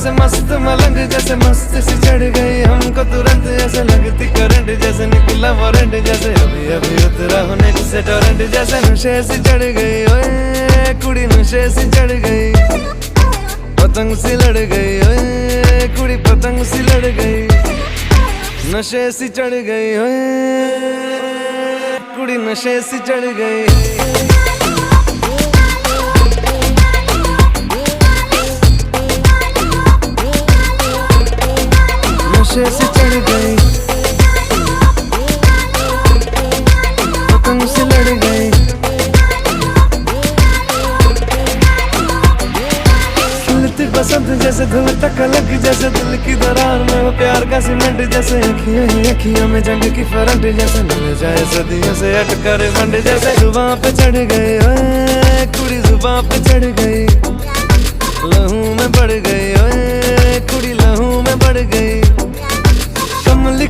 जैसे मस्त मलंग जैसे मस्त सी चढ़ गई हमको तुरंत, ऐसे लगती करंट जैसे निकला वारंट, जैसे अभी अभी उतरा हूँ नेट से टोरेंट, जैसे नशे सी चढ़ गई ओए कुड़ी नशे सी चढ़ गई, पतंग सी लड़ गई ओए कुड़ी पतंग सी लड़ गई, नशे सी चढ़ गई ओए कुड़ी नशे सी चढ़ गई। नशे से चढ़ गई, पतंग से लड़ गई, खिलती बसंत जैसे धुल तक अलग, जैसे दिल की दरार में वो प्यार का सीमेंट, जैसे अखियां ही अखियां में जंग की फरंट, जैसे मिल जाए सदियों से अटकर मंड, जैसे जुबां पे चढ़ गई ओए कुड़ी जुबां पे चढ़ गई, लहू में बढ़ गई